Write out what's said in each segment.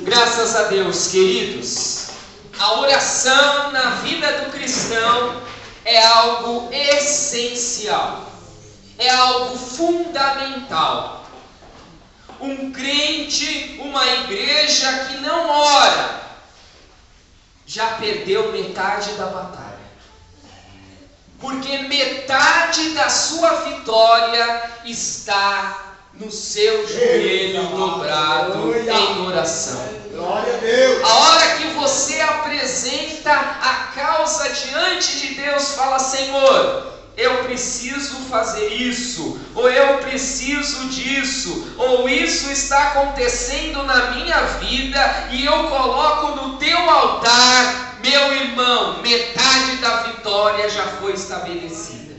Graças a Deus, queridos, a oração na vida do cristão é algo essencial, é algo fundamental. Um crente, uma igreja que não ora, já perdeu metade da batalha. Porque metade da sua vitória está no seu joelho dobrado em oração. Glória a Deus. A hora que você apresenta a causa diante de Deus, fala: Senhor, eu preciso fazer isso, ou eu preciso disso, ou isso está acontecendo na minha vida, e eu coloco no teu altar, meu irmão, metade da vitória já foi estabelecida.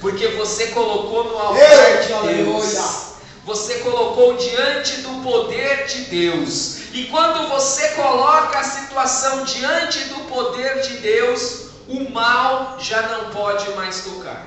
Porque você colocou no altar de Deus. Você colocou diante do poder de Deus. E quando você coloca a situação diante do poder de Deus, o mal já não pode mais tocar.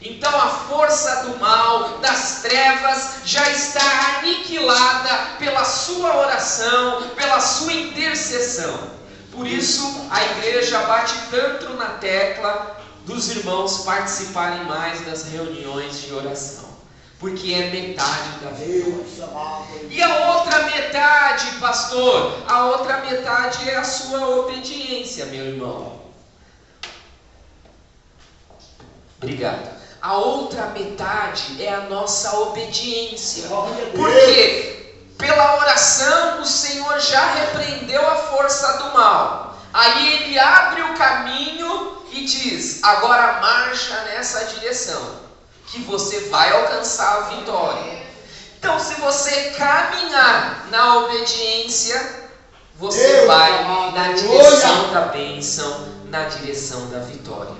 Então a força do mal, das trevas, já está aniquilada pela sua oração, pela sua intercessão. Por isso a igreja bate tanto na tecla dos irmãos participarem mais das reuniões de oração. Porque é metade da vitória. E a outra metade, pastor? A outra metade é a sua obediência, meu irmão. Obrigado. A outra metade é a nossa obediência. Porque pela oração o Senhor já repreendeu a força do mal. Aí Ele abre o caminho e diz: agora marcha nessa direção, que você vai alcançar a vitória. Então, se você caminhar na obediência, você vai na direção da bênção, na direção da vitória.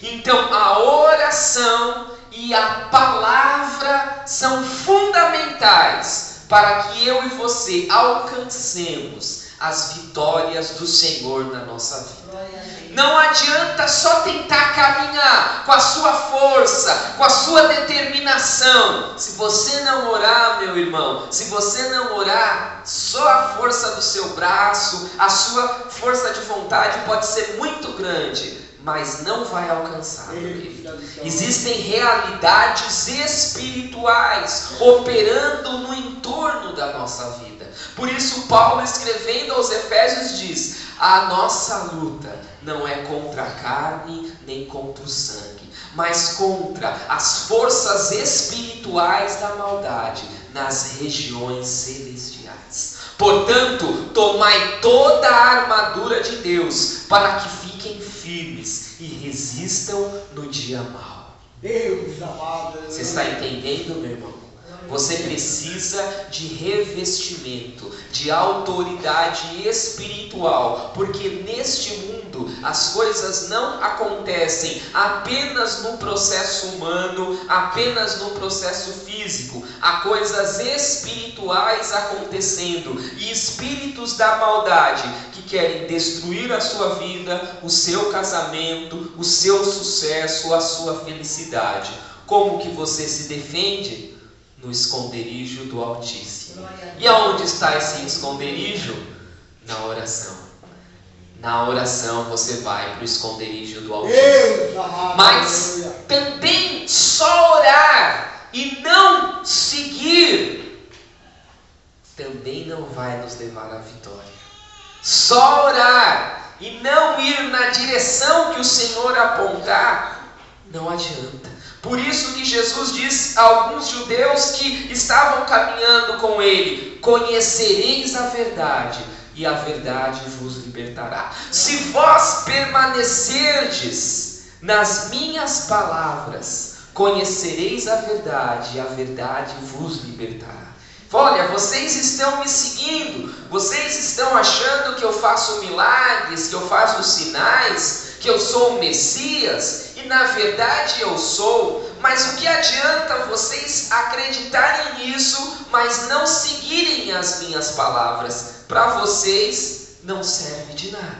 Então, a oração e a palavra são fundamentais para que eu e você alcancemos as vitórias do Senhor na nossa vida. Não adianta só tentar caminhar com a sua força, com a sua determinação. Se você não orar, meu irmão, se você não orar, só a força do seu braço, a sua força de vontade pode ser muito grande, mas não vai alcançar. Existem realidades espirituais operando no entorno da nossa vida. Por isso Paulo, escrevendo aos Efésios, diz: a nossa luta não é contra a carne nem contra o sangue, mas contra as forças espirituais da maldade nas regiões celestiais. Portanto, tomai toda a armadura de Deus, para que fiquem firmes e resistam no dia mau. Deus amado. Você está entendendo, meu irmão? Você precisa de revestimento, de autoridade espiritual, porque neste mundo as coisas não acontecem apenas no processo humano, apenas no processo físico. Há coisas espirituais acontecendo e espíritos da maldade que querem destruir a sua vida, o seu casamento, o seu sucesso, a sua felicidade. Como que você se defende? No esconderijo do Altíssimo. E aonde está esse esconderijo? Na oração. Na oração você vai para o esconderijo do Altíssimo. Mas também só orar e não seguir também não vai nos levar à vitória. Só orar e não ir na direção que o Senhor apontar não adianta. Por isso que Jesus diz a alguns judeus que estavam caminhando com ele: conhecereis a verdade, e a verdade vos libertará. Se vós permanecerdes nas minhas palavras, conhecereis a verdade, e a verdade vos libertará. Olha, vocês estão me seguindo, vocês estão achando que eu faço milagres, que eu faço sinais, que eu sou o Messias, e na verdade eu sou. Mas o que adianta vocês acreditarem nisso, mas não seguirem as minhas palavras? Para vocês não serve de nada.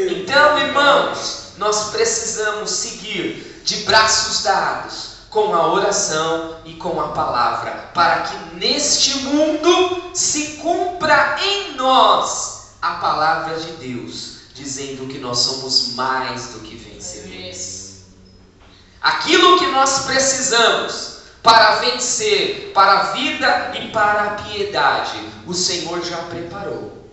Então, irmãos, nós precisamos seguir de braços dados com a oração e com a palavra, para que neste mundo se cumpra em nós a palavra de Deus, dizendo que nós somos mais do que vencedores. Aquilo que nós precisamos para vencer, para a vida e para a piedade, o Senhor já preparou.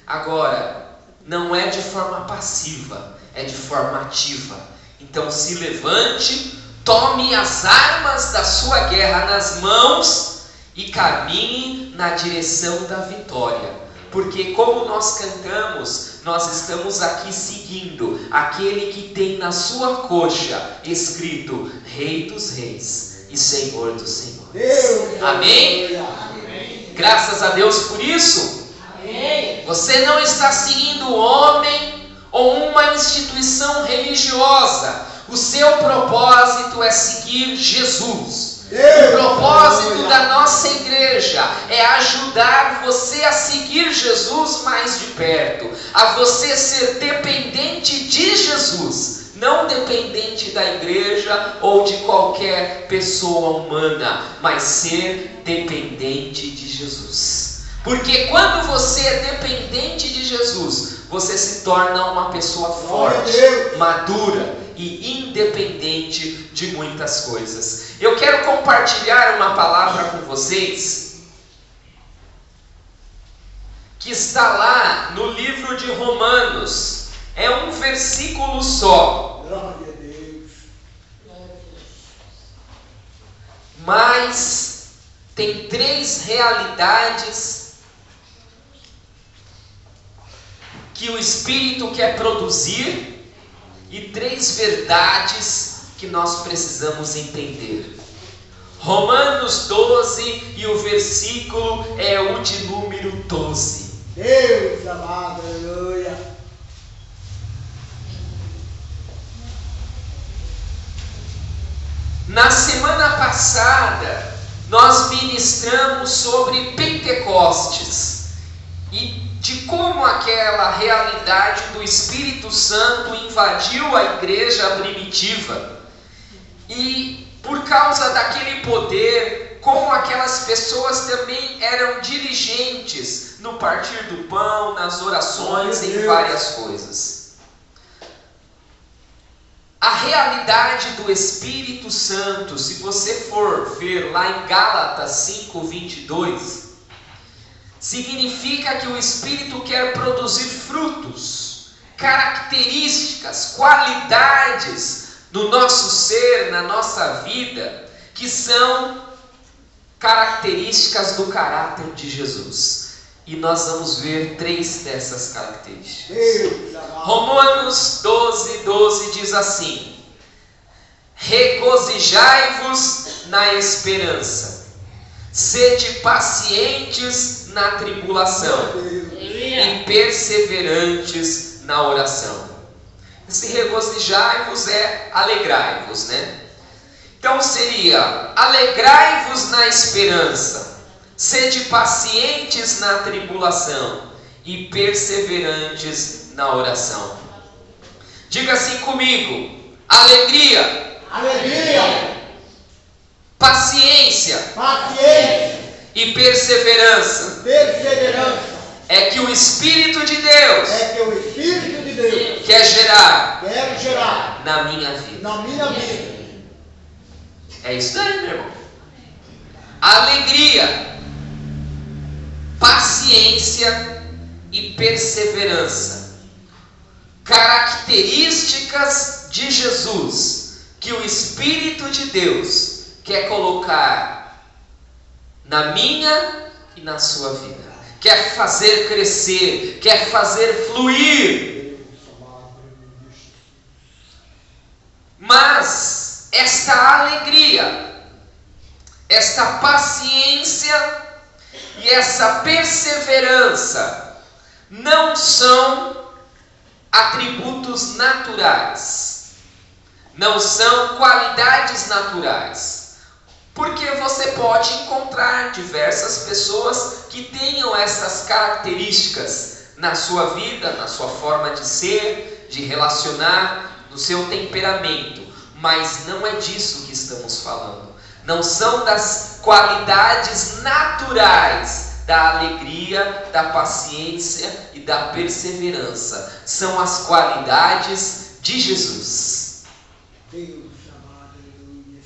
Agora, não é de forma passiva, é de forma ativa. Então se levante, tome as armas da sua guerra nas mãos e caminhe na direção da vitória. Porque como nós cantamos, nós estamos aqui seguindo aquele que tem na sua coxa escrito Rei dos Reis e Senhor dos Senhores. Deus, Amém? Amém. Graças a Deus por isso. Amém. Você não está seguindo homem ou uma instituição religiosa. O seu propósito é seguir Jesus. O propósito da nossa igreja é ajudar você a seguir Jesus mais de perto, a você ser dependente de Jesus, não dependente da igreja ou de qualquer pessoa humana, mas ser dependente de Jesus. Porque quando você é dependente de Jesus, você se torna uma pessoa forte, madura e independente de muitas coisas. Eu quero compartilhar uma palavra com vocês que está lá no livro de Romanos. É um versículo só. Glória a Deus. Mas tem 3 realidades que o Espírito quer produzir e 3 verdades que nós precisamos entender. Romanos 12 e o versículo é o de número 12. Deus amado, aleluia. Na semana passada, nós ministramos sobre Pentecostes e de como aquela realidade do Espírito Santo invadiu a igreja primitiva. E por causa daquele poder, como aquelas pessoas também eram diligentes no partir do pão, nas orações, em várias coisas. A realidade do Espírito Santo, se você for ver lá em Gálatas 5:22, significa que o Espírito quer produzir frutos, características, qualidades no nosso ser, na nossa vida, que são características do caráter de Jesus. E nós vamos ver 3 dessas características. Romanos 12:12 diz assim: regozijai-vos na esperança, sede pacientes na tribulação e perseverantes na oração. Esse regozijai-vos é alegrai-vos, né? Então seria: alegrai-vos na esperança, sede pacientes na tribulação e perseverantes na oração. Diga assim comigo: alegria, Alegria, paciência, paciência, e perseverança. perseverança. É que o Espírito de Deus É que o Espírito de Deus quer gerar quer gerar na minha vida. na minha vida. É isso aí, meu irmão. Alegria, paciência e perseverança. Características de Jesus que o Espírito de Deus quer colocar na minha e na sua vida. Quer fazer crescer, quer fazer fluir. Mas esta alegria, esta paciência e essa perseverança não são atributos naturais, não são qualidades naturais. Porque você pode encontrar diversas pessoas que tenham essas características na sua vida, na sua forma de ser, de relacionar, no seu temperamento. Mas não é disso que estamos falando. Não são das qualidades naturais da alegria, da paciência e da perseverança. São as qualidades de Jesus. Deus amado, aleluia.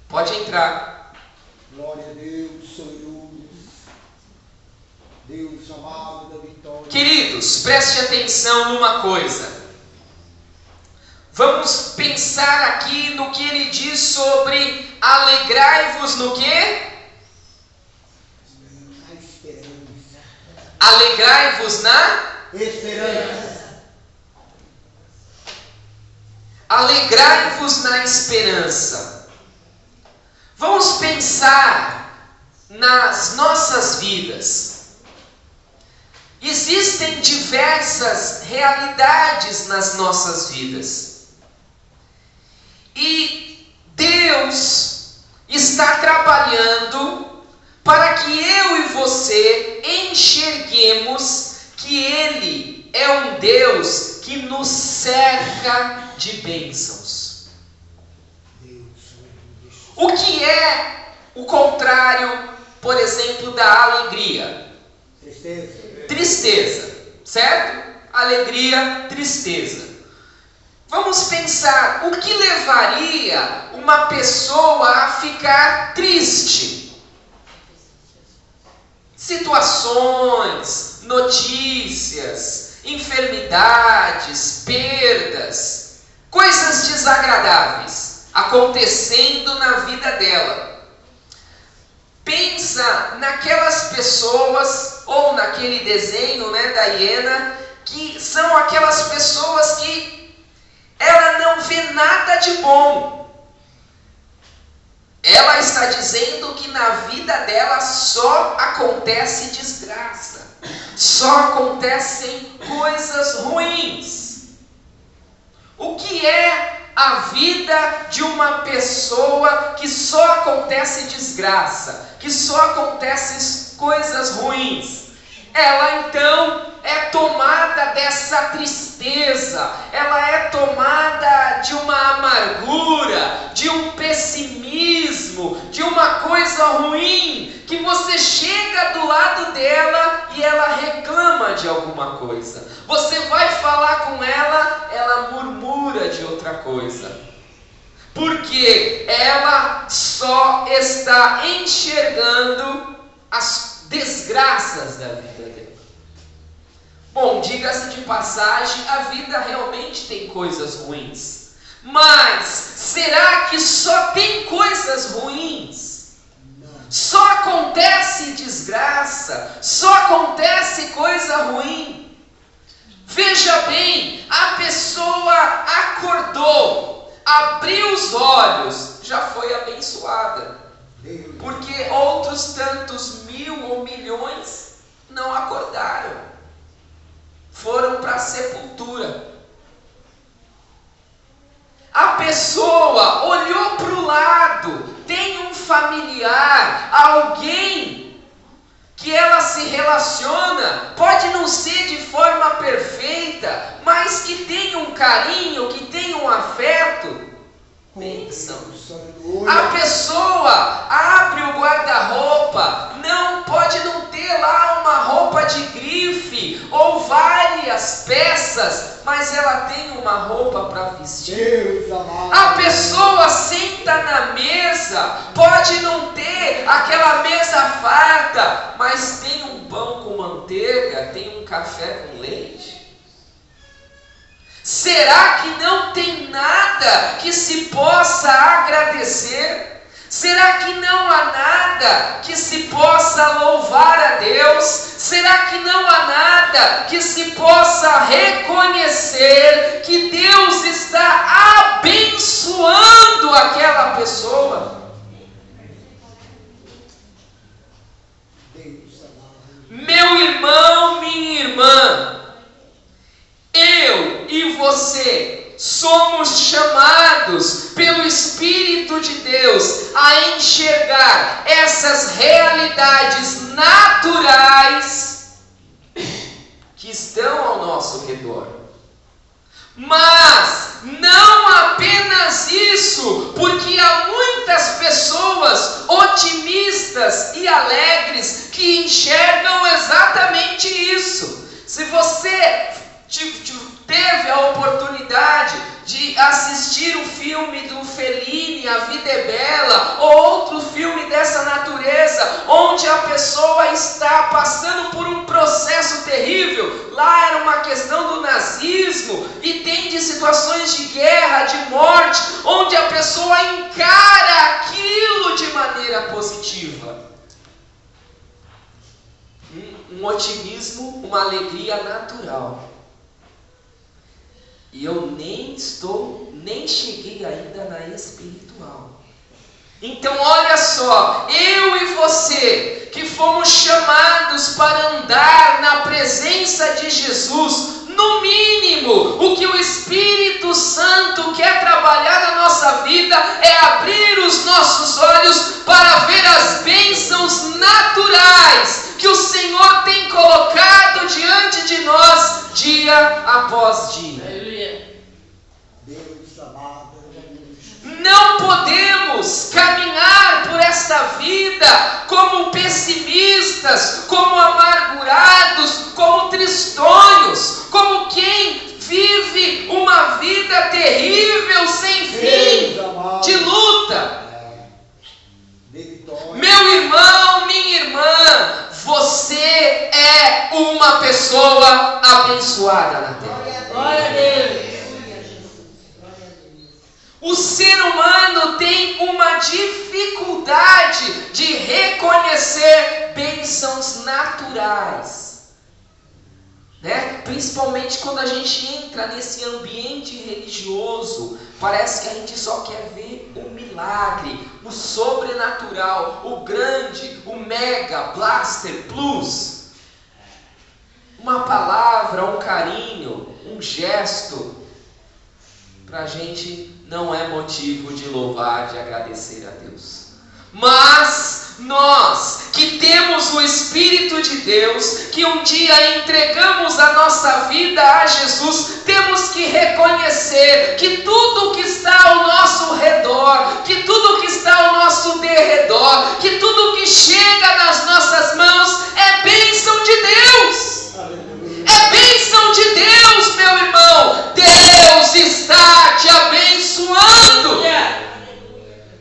Pode entrar. Glória a Deus, Senhor. Deus amado da vitória. Queridos, preste atenção numa coisa. Vamos pensar aqui no que ele diz sobre alegrai-vos no quê? Na esperança. Alegrai-vos na Esperança. Alegrai-vos na esperança. Vamos pensar nas nossas vidas. Existem diversas realidades nas nossas vidas. E Deus está trabalhando para que eu e você enxerguemos que Ele é um Deus que nos cerca de bênçãos. O que é o contrário, por exemplo, da alegria? Tristeza, certo? Alegria, tristeza. Vamos pensar, o que levaria uma pessoa a ficar triste? Situações, notícias, enfermidades, perdas, coisas desagradáveis acontecendo na vida dela. Pensa naquelas pessoas, ou naquele desenho, da hiena, que são aquelas pessoas que ela não vê nada de bom. Ela está dizendo que na vida dela só acontece desgraça, só acontecem coisas ruins. O que é a vida de uma pessoa que só acontece desgraça, que só acontecem coisas ruins? Ela então é tomada dessa tristeza, ela é tomada de uma amargura, de um pessimismo, de uma coisa ruim, que você chega do lado dela e ela reclama de alguma coisa. Você vai falar com ela, ela murmura de outra coisa. Porque ela só está enxergando as desgraças da vida dela. Bom, diga-se de passagem, a vida realmente tem coisas ruins. Mas será que só tem coisas ruins? Só acontece desgraça? Só acontece coisa ruim? Veja bem, a pessoa acordou, abriu os olhos, já foi abençoada. Porque outros tantos mil ou milhões não acordaram. Foram para a sepultura. A pessoa olhou para o lado, tem um familiar, alguém que ela se relaciona, pode não ser de forma perfeita, mas que tem um carinho, que tem um afeto. Bênção. A pessoa abre o guarda-roupa, pode não ter lá uma roupa de grife ou várias peças, mas ela tem uma roupa para vestir. A pessoa senta na mesa, pode não ter aquela mesa farta, mas tem um pão com manteiga, tem um café com leite. Será que não tem nada que se possa agradecer? Será que não há nada que se possa louvar a Deus? Será que não há nada que se possa reconhecer que Deus está abençoando aquela pessoa? Meu irmão, minha irmã, eu e você somos chamados pelo Espírito de Deus a enxergar essas realidades naturais que estão ao nosso redor. Mas não apenas isso, porque há muitas pessoas otimistas e alegres que enxergam exatamente isso. Se você teve a oportunidade de assistir o filme do Fellini, A Vida é Bela, ou outro filme dessa natureza, onde a pessoa está passando por um processo terrível, lá era uma questão do nazismo, e tem de situações de guerra, de morte, onde a pessoa encara aquilo de maneira positiva. Um otimismo, uma alegria natural. E eu nem cheguei ainda na espiritual. Então olha só, eu e você, que fomos chamados para andar na presença de Jesus, no mínimo, o que o Espírito Santo quer trabalhar na nossa vida é abrir os nossos olhos para ver as bênçãos naturais que o Senhor tem colocado diante de nós, dia após dia. Não podemos caminhar por esta vida como pessimistas, como amargurados, como tristonhos, como quem vive uma vida terrível, sem fim, de luta. Meu irmão, minha irmã, você é uma pessoa abençoada na terra. Glória a Deus. O ser humano tem uma dificuldade de reconhecer bênçãos naturais, né? Principalmente quando a gente entra nesse ambiente religioso, parece que a gente só quer ver o milagre, o sobrenatural, o grande, o mega, blaster, plus. Uma palavra, um carinho, um gesto, para a gente não é motivo de louvar, de agradecer a Deus. Mas nós que temos o Espírito de Deus, que um dia entregamos a nossa vida a Jesus, temos que reconhecer que tudo que está ao nosso redor, que tudo que está ao nosso derredor, que tudo que chega nas nossas mãos é bênção de Deus. É bênção de Deus, meu irmão. Deus está te abençoando.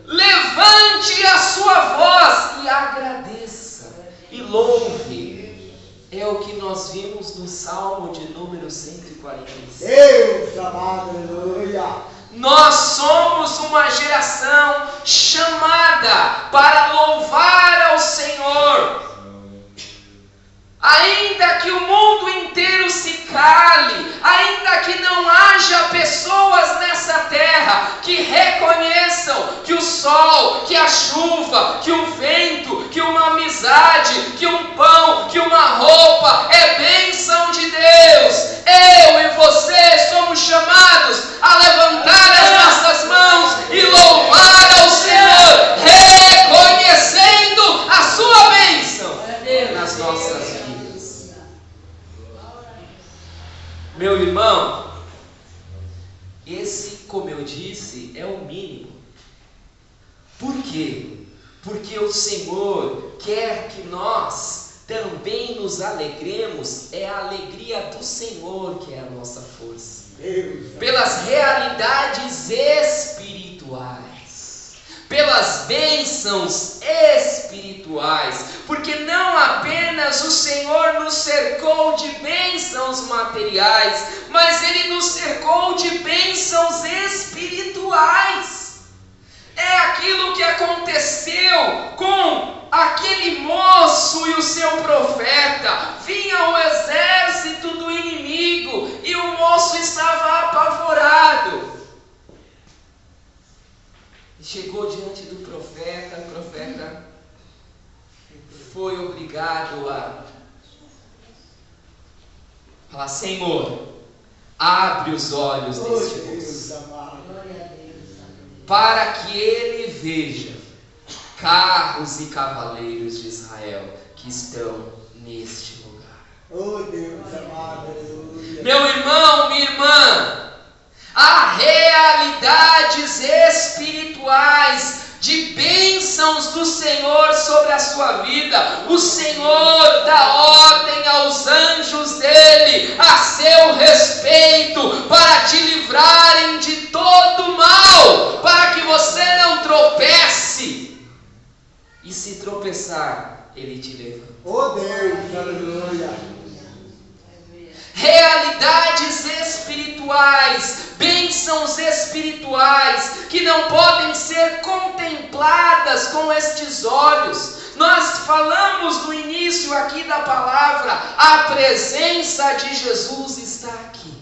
Levante a sua voz e agradeça e louve. É o que nós vimos no Salmo de número 146. Deus amado, aleluia. Nós somos uma geração chamada para louvar ao Senhor. Ainda que o mundo inteiro se cale, ainda que não haja pessoas nessa terra que reconheçam que o sol, que a chuva, que o vento, que uma amizade, que um pão, que uma roupa é bênção de Deus, eu e você somos chamados a levantar as nossas mãos e louvar ao Senhor, reconhecendo a sua bênção nas nossas vidas. Meu irmão, esse, como eu disse, é o mínimo. Por quê? Porque o Senhor quer que nós também nos alegremos, é a alegria do Senhor que é a nossa força. Pelas realidades espirituais, pelas bênçãos espirituais, porque não apenas o Senhor nos cercou de bênçãos materiais, mas Ele nos cercou de bênçãos espirituais. É aquilo que aconteceu com aquele moço e o seu profeta. Vinha o exército do inimigo e o moço estava apavorado. Chegou diante do profeta, o profeta foi obrigado a falar: Senhor, abre os olhos deste moço, para que ele veja carros e cavaleiros de Israel que estão neste lugar. Oh Deus amado, aleluia. Meu irmão, minha irmã, Há realidades espirituais de bênçãos do Senhor sobre a sua vida. O Senhor dá ordem aos anjos dele a seu respeito para te livrarem de todo mal, para que você não tropece. E se tropeçar, ele te levanta. Oh Deus, aleluia. Realidades espirituais, bênçãos espirituais que não podem ser contempladas com estes olhos. Nós falamos no início aqui da palavra, a presença de Jesus está aqui.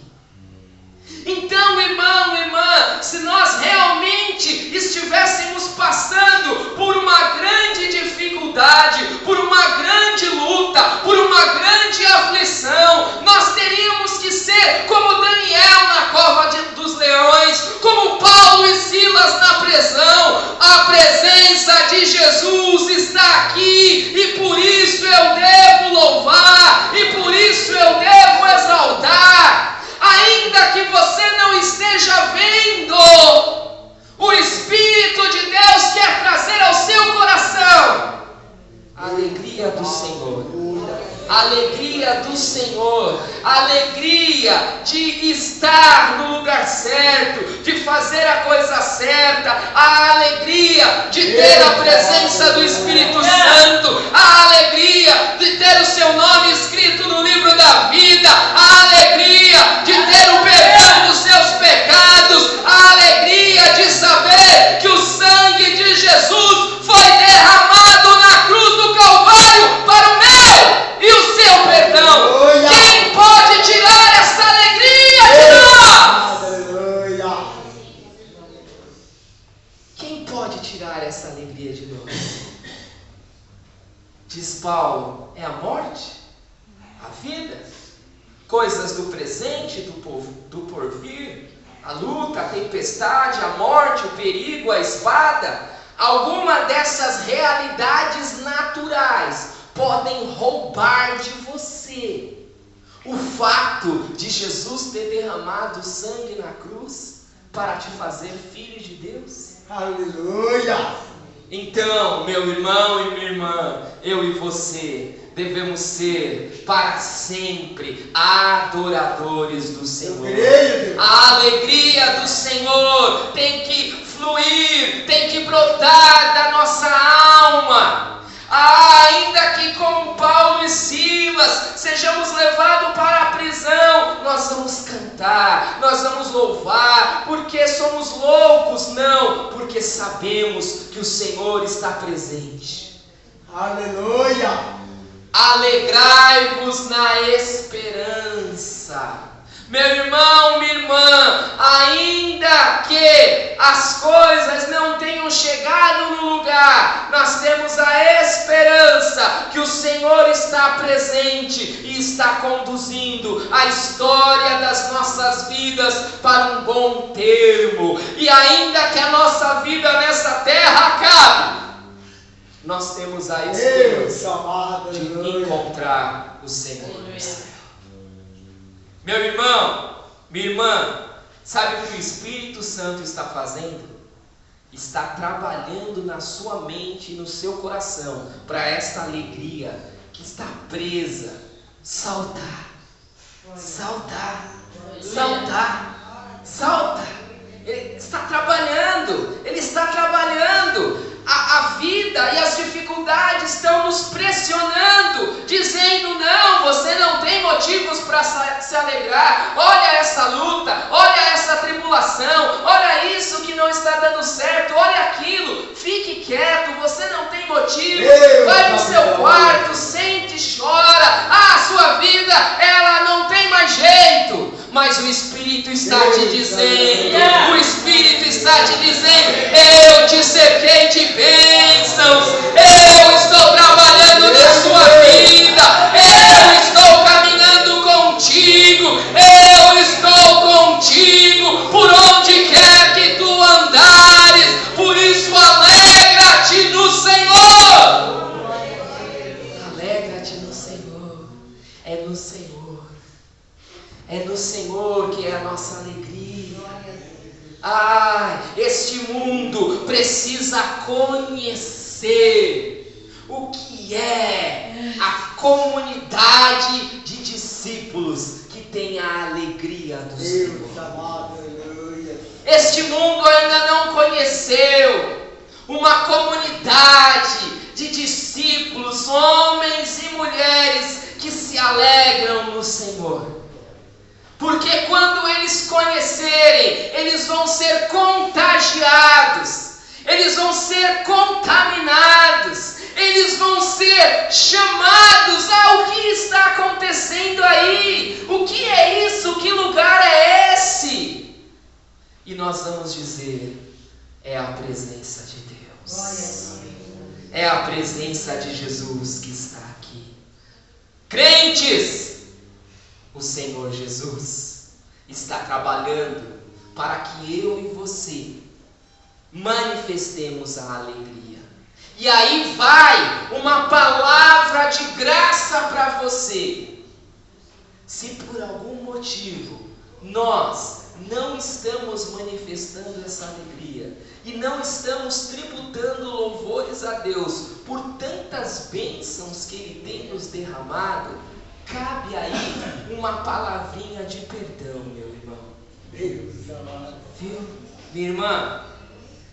Então, irmão, irmã, se nós realmente estivéssemos passando por uma grande dificuldade, por uma grande luta, por uma grande aflição, nós teríamos que ser como Daniel na cova dos leões, como Paulo e Silas na prisão. A presença de Jesus está aqui e por isso eu devo louvar, e por isso eu devo exaltar. Ainda que você não esteja vendo, o Espírito de Deus quer trazer ao seu coração a alegria do Senhor. A alegria do Senhor, a alegria de estar no lugar certo, de fazer a coisa certa, a alegria de ter a presença do Espírito Santo, a alegria de ter o seu nome escrito no livro da vida, a alegria de ter o perdão dos seus pecados, a alegria de saber que o sangue de Jesus foi derramado na cruz do Calvário para o meu e o seu perdão. Quem pode tirar essa alegria de nós? Quem pode tirar essa alegria de nós? Diz Paulo, é a morte? A vida? Coisas do presente, do porvir? A luta, a tempestade, a morte, o perigo, a espada? Alguma dessas realidades naturais podem roubar de você o fato de Jesus ter derramado sangue na cruz para te fazer filho de Deus? Aleluia! Então, meu irmão e minha irmã, eu e você devemos ser para sempre adoradores do Senhor. A alegria do Senhor tem que fluir, tem que brotar da nossa alma. Ainda que como Paulo e Silas sejamos levados para a prisão, nós vamos cantar, nós vamos louvar, porque somos loucos? Não, porque sabemos que o Senhor está presente. Aleluia! Alegrai-vos na esperança. Meu irmão, minha irmã, ainda que as coisas não tenham chegado no lugar, nós temos a esperança que o Senhor está presente e está conduzindo a história das nossas vidas para um bom termo. E ainda que a nossa vida nessa terra acabe, nós temos a esperança de encontrar o Senhor. Meu irmão, minha irmã, sabe o que o Espírito Santo está fazendo? Está trabalhando na sua mente e no seu coração para esta alegria que está presa saltar, saltar, saltar, saltar. Ele está trabalhando, ele está trabalhando. A vida e as dificuldades estão nos pressionando, dizendo: não, você não tem motivos para se alegrar. Olha essa luta, olha essa tribulação, olha isso que não está dando certo, olha aquilo. Fique quieto, você não tem motivo. Vai no seu quarto, sente e chora. A sua vida, ela não tem mais jeito. Mas o Espírito está te dizendo, o Espírito está te dizendo: eu te cerquei de bênçãos, eu estou trabalhando na sua vida, eu estou caminhando contigo, eu estou contigo por onde quer que tu andares. Por isso alegra-te no Senhor. Alegra-te no Senhor. É no Senhor. É no Senhor que é a nossa alegria. Este mundo precisa conhecer o que é a comunidade de discípulos que tem a alegria do Senhor. Este mundo ainda não conheceu uma comunidade de discípulos, homens e mulheres que se alegram no Senhor. Porque quando eles conhecerem, eles vão ser contagiados, eles vão ser contaminados, eles vão ser chamados ao que está acontecendo aí. O que é isso? Que lugar é esse? E nós vamos dizer, é a presença de Deus. É a presença de Jesus que está aqui. Crentes, o Senhor Jesus está trabalhando para que eu e você manifestemos a alegria. E aí vai uma palavra de graça para você. Se por algum motivo nós não estamos manifestando essa alegria e não estamos tributando louvores a Deus por tantas bênçãos que Ele tem nos derramado, cabe aí uma palavrinha de perdão, meu irmão. Viu? Minha irmã,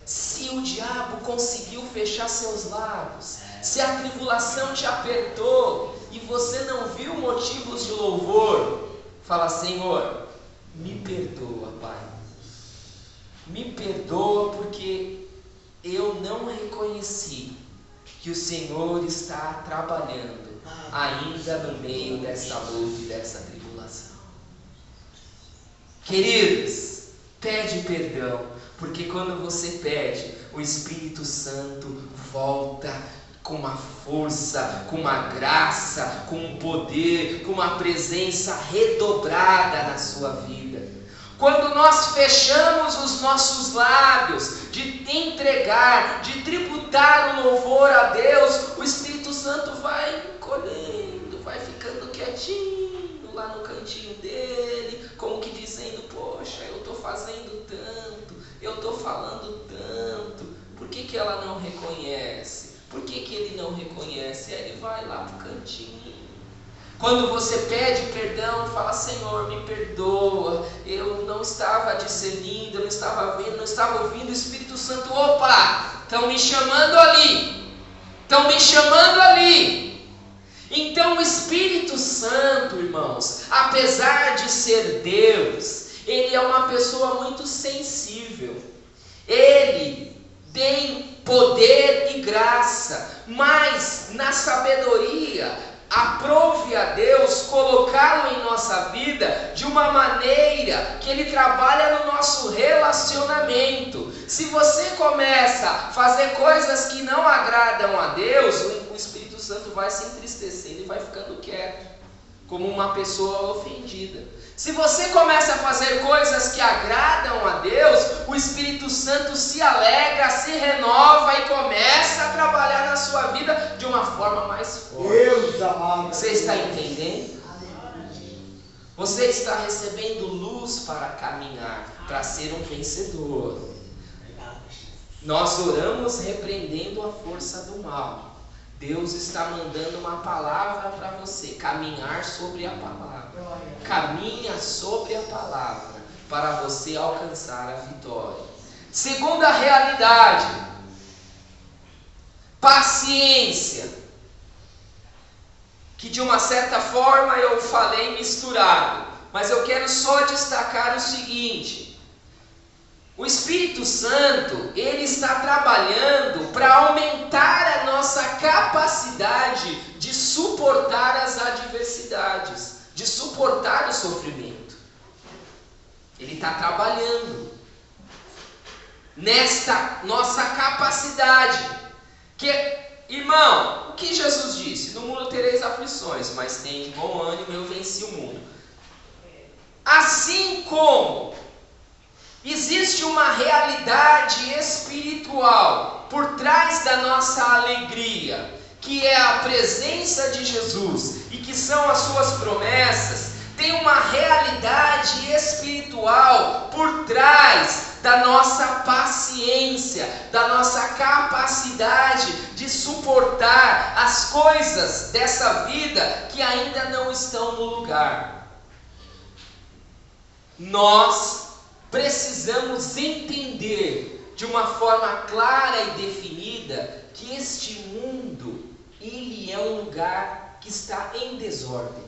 se o diabo conseguiu fechar seus lábios, se a tribulação te apertou e você não viu motivos de louvor, fala: Senhor, me perdoa, Pai. Me perdoa porque eu não reconheci que o Senhor está trabalhando ainda no meio dessa luta e dessa tribulação. Queridos, pede perdão, porque quando você pede, o Espírito Santo volta com uma força, com uma graça, com um poder, com uma presença redobrada na sua vida. Quando nós fechamos os nossos lábios de entregar, de tributar o louvor a Deus, o Espírito Santo vai encolhendo, vai ficando quietinho lá no cantinho dele, como que dizendo: poxa, eu estou fazendo tanto, eu estou falando tanto, por que ela não reconhece? Por que ele não reconhece? Aí ele vai lá para o cantinho. Quando você pede perdão, fala: Senhor, me perdoa, eu não estava discernindo, eu não estava vendo, não estava ouvindo. O Espírito Santo: opa, estão me chamando ali, estão me chamando ali. Então o Espírito Santo, irmãos, apesar de ser Deus, Ele é uma pessoa muito sensível. Ele tem poder e graça, mas na sabedoria, aprove a Deus colocá-lo em nossa vida de uma maneira que Ele trabalha no nosso relacionamento. Se você começa a fazer coisas que não agradam a Deus, o Espírito Santo vai se entristecendo e vai ficando quieto, como uma pessoa ofendida. Se você começa a fazer coisas que agradam a Deus, o Espírito Santo se alegra, se renova e começa a trabalhar na sua vida de uma forma mais forte. Deus amado. Você está entendendo? Você está recebendo luz para caminhar, para ser um vencedor. Nós oramos repreendendo a força do mal. Deus está mandando uma palavra para você, caminhar sobre a palavra. Caminha sobre a palavra para você alcançar a vitória. Segunda realidade, paciência, que de uma certa forma eu falei misturado, mas eu quero só destacar o seguinte: o Espírito Santo, Ele está trabalhando para aumentar a nossa capacidade de suportar as adversidades, de suportar o sofrimento. Ele está trabalhando nesta nossa capacidade. Irmão, o que Jesus disse? No mundo tereis aflições, mas tem bom ânimo, eu venci o mundo. Assim como existe uma realidade espiritual por trás da nossa alegria, que é a presença de Jesus e que são as suas promessas, Tem uma realidade espiritual por trás da nossa paciência, da nossa capacidade de suportar as coisas dessa vida que ainda não estão no lugar. Nós precisamos entender de uma forma clara e definida que este mundo, ele é um lugar que está em desordem.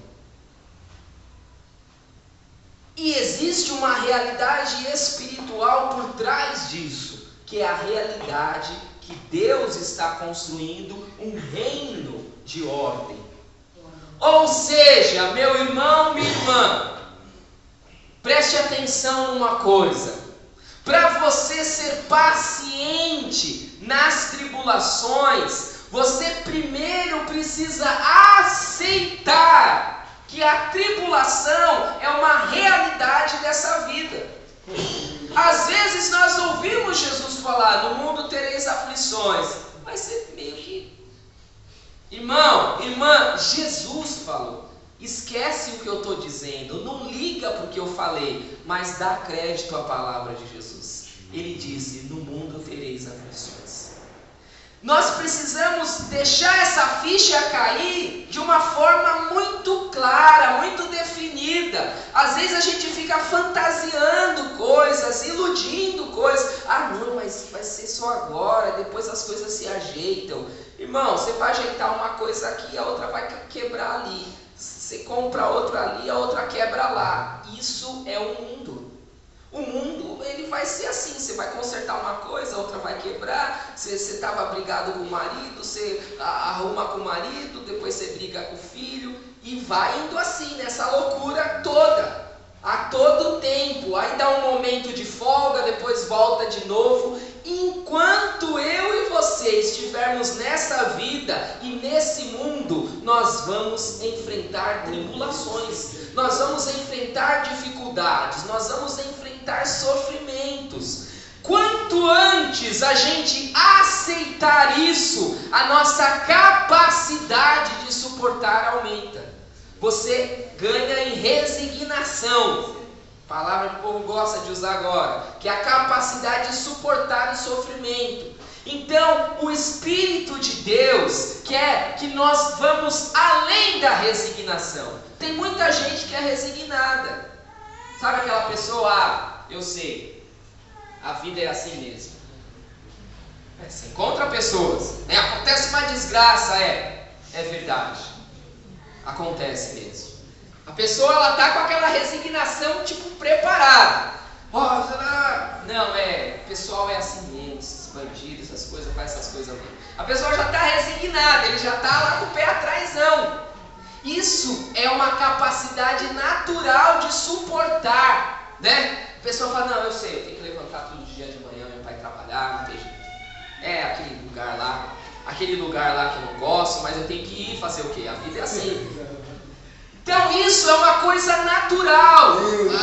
E existe uma realidade espiritual por trás disso, que é a realidade que Deus está construindo um reino de ordem. Ou seja, meu irmão, minha irmã, preste atenção numa coisa. Para você ser paciente nas tribulações, você primeiro precisa aceitar que a tribulação é uma realidade dessa vida. Às vezes nós ouvimos Jesus falar, no mundo tereis aflições, mas você meio que... Irmão, irmã, Jesus falou. Esquece o que eu estou dizendo, não liga para o que eu falei, mas dá crédito à palavra de Jesus. Ele disse, no mundo tereis aflições. Nós precisamos deixar essa ficha cair de uma forma muito clara, muito definida. Às vezes a gente fica fantasiando coisas, iludindo coisas. Ah não, mas vai ser só agora, depois as coisas se ajeitam. Irmão, você vai ajeitar uma coisa aqui, a outra vai quebrar ali. Você compra outra ali, a outra quebra lá. Isso é o mundo. O mundo, ele vai ser assim, você vai consertar uma coisa, a outra vai quebrar, você estava brigado com o marido, você arruma com o marido, depois você briga com o filho, e vai indo assim, nessa loucura toda, a todo tempo. Aí dá um momento de folga, depois volta de novo. Enquanto eu e você estivermos nessa vida e nesse mundo, nós vamos enfrentar tribulações, nós vamos enfrentar dificuldades, nós vamos enfrentar sofrimentos. Quanto antes a gente aceitar isso, a nossa capacidade de suportar aumenta. Você ganha em resignação, palavra que o povo gosta de usar agora, que é a capacidade de suportar o sofrimento. Então, o Espírito de Deus quer que nós vamos além da resignação. Tem muita gente que é resignada. Sabe aquela pessoa, eu sei, a vida é assim mesmo. Você encontra pessoas, né? Acontece uma desgraça, é verdade. Acontece mesmo. A pessoa, ela está com aquela resignação, tipo, preparada. Não, o pessoal é assim mesmo, esses bandidos, essas coisas, faz essas coisas mesmo. A pessoa já está resignada, ele já está lá com o pé atrásão. Isso é uma capacidade natural de suportar, né? A pessoa fala, não, eu sei, eu tenho que levantar todo dia de manhã, meu pai trabalhar, não tem jeito. É aquele lugar lá que eu não gosto, mas eu tenho que ir fazer o quê? A vida é assim. Então isso é uma coisa natural,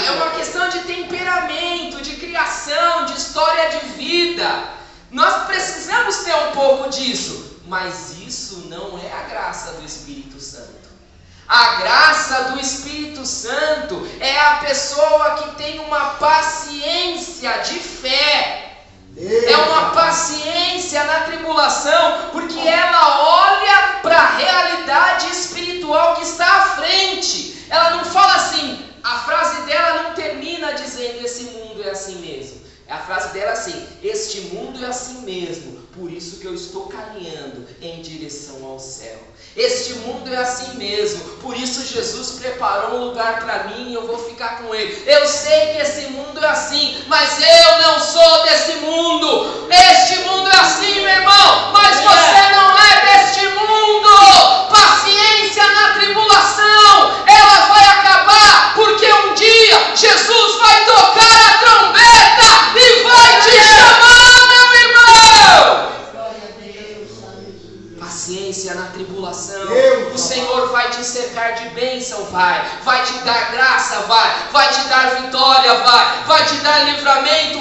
é uma questão de temperamento, de criação, de história de vida. Nós precisamos ter um pouco disso, mas isso não é a graça do Espírito Santo. A graça do Espírito Santo é a pessoa que tem uma paciência de fé. É uma paciência na tribulação, porque ela olha para a realidade espiritual que está à frente. Ela não fala assim, a frase dela não termina dizendo esse mundo é assim mesmo. A frase dela é assim, este mundo é assim mesmo, por isso que eu estou caminhando em direção ao céu. Este mundo é assim mesmo, por isso Jesus preparou um lugar para mim e eu vou ficar com Ele. Eu sei que esse mundo é assim, mas eu não sou desse mundo. Este mundo é assim, meu irmão, mas você não é deste mundo. Paciência na tribulação, ela vai acabar, porque um dia Jesus vai tocar a trombeta e vai te chamar, meu irmão. Paciência na tribulação. O Senhor vai te cercar de bênção, vai te dar graça, vai te dar vitória, vai te dar livramento,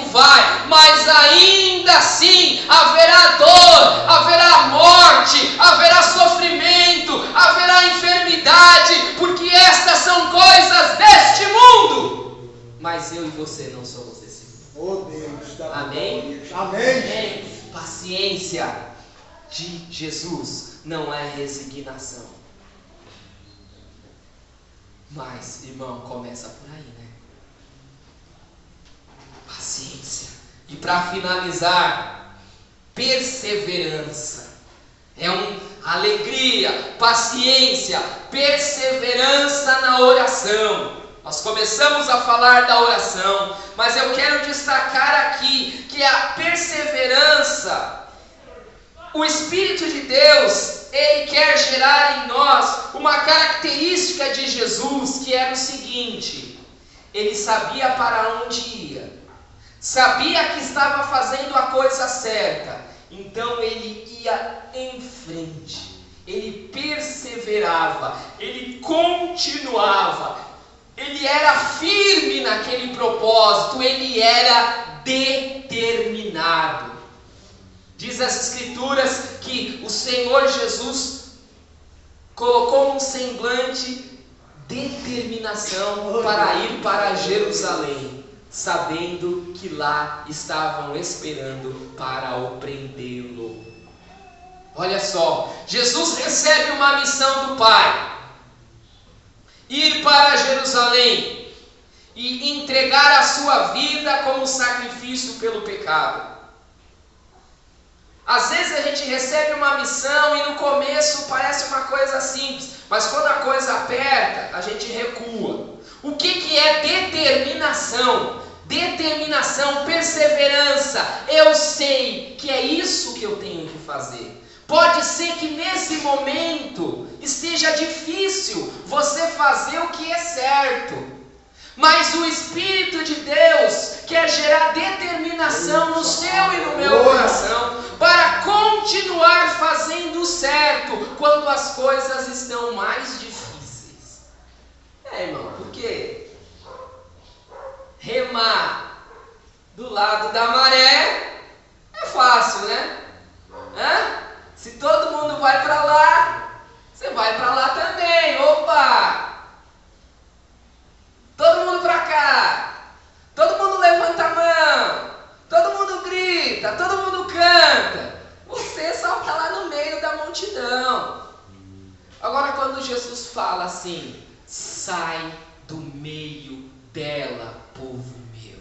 mas ainda assim haverá dor, haverá morte, haverá sofrimento, haverá enfermidade, porque estas são coisas eu e você não somos desse mundo. Oh Deus, tá. Amém? Amém. Paciência de Jesus não é resignação. Mas, irmão, começa por aí, né? Paciência. E para finalizar, perseverança. Alegria, paciência, perseverança na oração. Nós começamos a falar da oração, mas eu quero destacar aqui que a perseverança, o Espírito de Deus, Ele quer gerar em nós uma característica de Jesus, que era o seguinte: Ele sabia para onde ia, sabia que estava fazendo a coisa certa, então Ele ia em frente, Ele perseverava, Ele continuava, Ele era firme naquele propósito, Ele era determinado. Diz as Escrituras que o Senhor Jesus colocou um semblante determinação para ir para Jerusalém, sabendo que lá estavam esperando para o prendê-lo. Olha só, Jesus recebe uma missão do Pai: ir para Jerusalém e entregar a sua vida como sacrifício pelo pecado. Às vezes a gente recebe uma missão e no começo parece uma coisa simples, mas quando a coisa aperta, a gente recua. O que é determinação? Determinação, perseverança. Eu sei que é isso que eu tenho que fazer. Pode ser que nesse momento esteja difícil você fazer o que é certo, mas o Espírito de Deus quer gerar determinação no seu e no meu coração para continuar fazendo o certo quando as coisas estão mais difíceis. Irmão, por quê? Remar do lado da maré é fácil, né? Se todo mundo vai para lá, você vai para lá também. Opa! Todo mundo para cá. Todo mundo levanta a mão. Todo mundo grita. Todo mundo canta. Você só está lá no meio da multidão. Agora, quando Jesus fala assim: sai do meio dela, povo meu.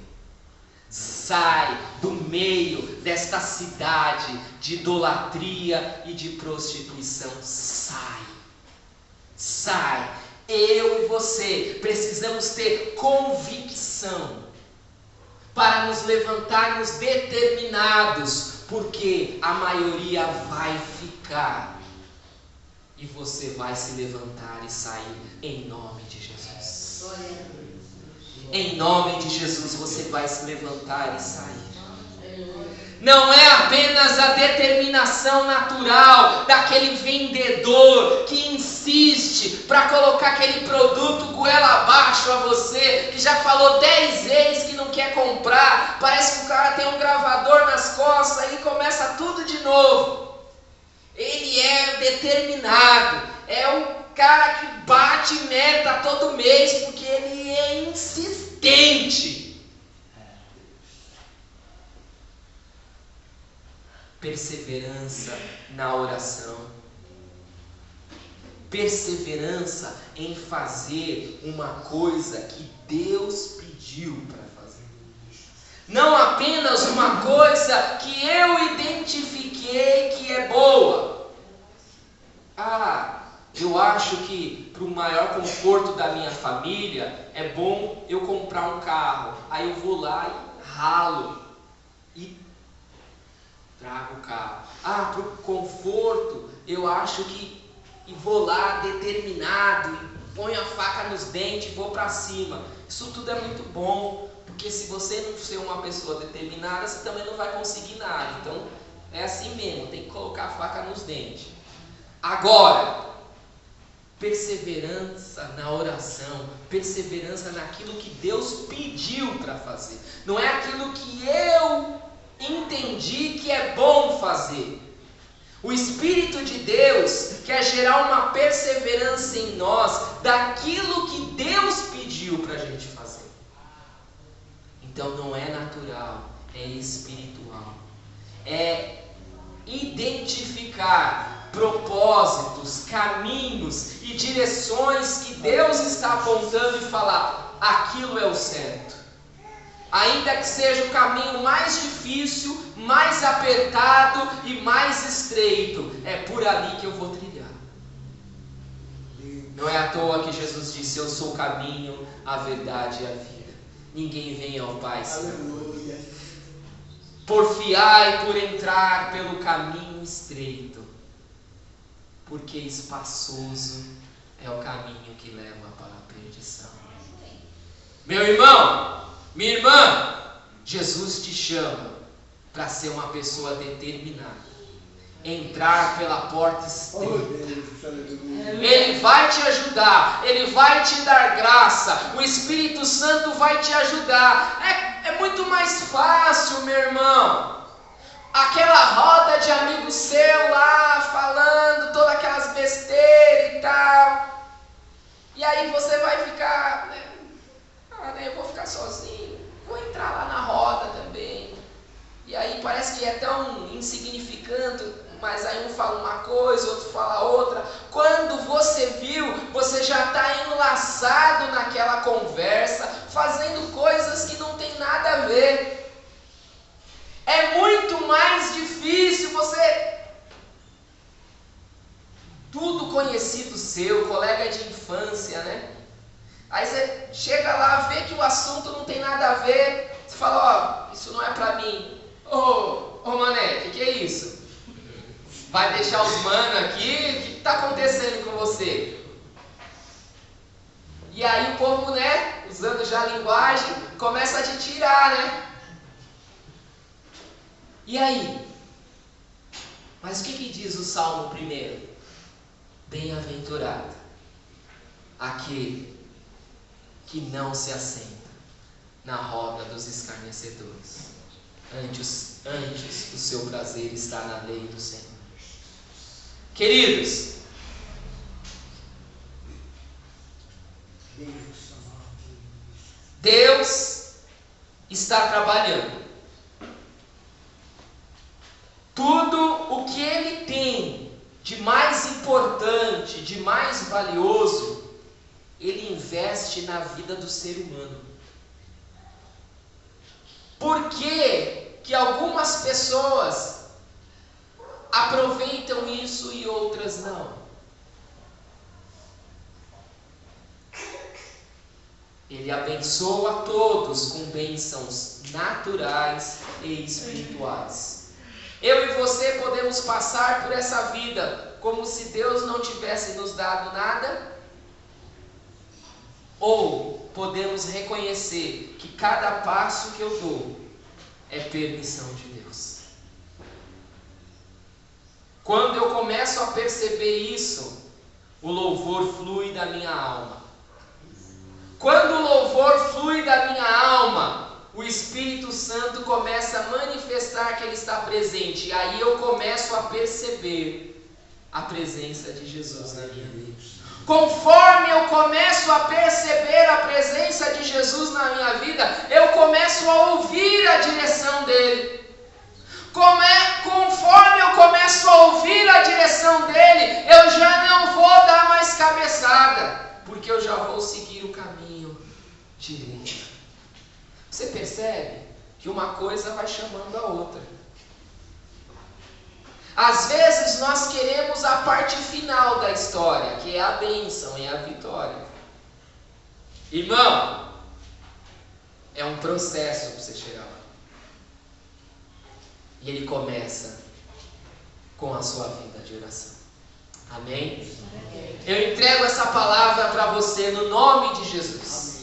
Sai do meio desta cidade de idolatria e de prostituição. Sai. Eu e você precisamos ter convicção para nos levantarmos determinados, porque a maioria vai ficar e você vai se levantar e sair em nome de Jesus. Em nome de Jesus você vai se levantar e sair. Não é apenas a determinação natural daquele vendedor que insiste para colocar aquele produto goela abaixo a você, que já falou 10 vezes que não quer comprar, parece que o cara tem um gravador nas costas e começa tudo de novo. Ele é determinado, é um cara que bate meta todo mês porque ele é insistente. Perseverança na oração, perseverança em fazer uma coisa que Deus pediu para fazer, não apenas uma coisa que eu identifiquei que é boa. Eu acho que para o maior conforto da minha família é bom eu comprar um carro, aí eu vou lá e ralo e trago o carro. Para o conforto, eu acho que vou lá determinado, e ponho a faca nos dentes e vou para cima. Isso tudo é muito bom, porque se você não ser uma pessoa determinada, você também não vai conseguir nada. Então, é assim mesmo, tem que colocar a faca nos dentes. Agora, perseverança na oração, perseverança naquilo que Deus pediu para fazer. Não é aquilo que eu entendi que é bom fazer. O Espírito de Deus quer gerar uma perseverança em nós daquilo que Deus pediu para a gente fazer. Então não é natural, é espiritual. É identificar propósitos, caminhos e direções que Deus está apontando e falar: aquilo é o certo. Ainda que seja o caminho mais difícil, mais apertado e mais estreito, é por ali que eu vou trilhar. Não é à toa que Jesus disse: eu sou o caminho, a verdade e a vida. Ninguém vem ao Pai senão porfiai por entrar pelo caminho estreito, porque espaçoso é o caminho que leva para a perdição. Meu irmão, minha irmã, Jesus te chama para ser uma pessoa determinada, entrar pela porta estreita. Ele vai te ajudar, Ele vai te dar graça, o Espírito Santo vai te ajudar. É muito mais fácil, meu irmão, aquela roda de amigos seu lá, falando todas aquelas besteiras e tal, e aí você vai ficar, eu vou ficar sozinho, vou entrar lá na roda também, e aí parece que é tão insignificante, mas aí um fala uma coisa, outro fala outra. Quando você viu, você já está enlaçado naquela conversa, fazendo coisas que não tem nada a ver. É muito mais difícil você... Tudo conhecido seu, colega de infância, né? Aí você chega lá, vê que o assunto não tem nada a ver, você fala: ó, isso não é pra mim. Ô mané, que é isso? Vai deixar os mano aqui? O que está acontecendo com você? E aí o povo, né, usando já a linguagem, começa a te tirar, né? E aí? Mas o que diz o Salmo primeiro? Bem-aventurado aquele que não se assenta na roda dos escarnecedores. Antes o seu prazer está na lei do Senhor. Queridos, Deus está trabalhando. Tudo o que Ele tem de mais importante, de mais valioso, Ele investe na vida do ser humano. Por que algumas pessoas aproveitam isso e outras não? Ele abençoa a todos com bênçãos naturais e espirituais. Eu e você podemos passar por essa vida como se Deus não tivesse nos dado nada, ou podemos reconhecer que cada passo que eu dou é permissão de Deus. Quando eu começo a perceber isso, o louvor flui da minha alma. Quando o louvor flui da minha alma, o Espírito Santo começa a manifestar que Ele está presente. E aí eu começo a perceber a presença de Jesus na minha vida. Conforme eu começo a perceber a presença de Jesus na minha vida, eu começo a ouvir a direção dEle. Conforme eu começo a ouvir a direção dEle, eu já não vou dar mais cabeçada, porque eu já vou seguir o caminho direito. Você percebe que uma coisa vai chamando a outra. Às vezes nós queremos a parte final da história, que é a bênção, é a vitória. Irmão, é um processo para você chegar lá. E ele começa com a sua vida de oração. Amém? Eu entrego essa palavra para você no nome de Jesus.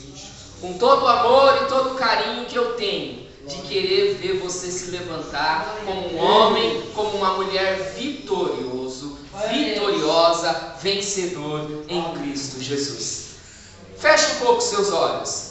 Com todo o amor e todo o carinho que eu tenho de querer ver você se levantar como um homem, como uma mulher vitorioso, vitoriosa, vencedor em Cristo Jesus. Feche um pouco seus olhos.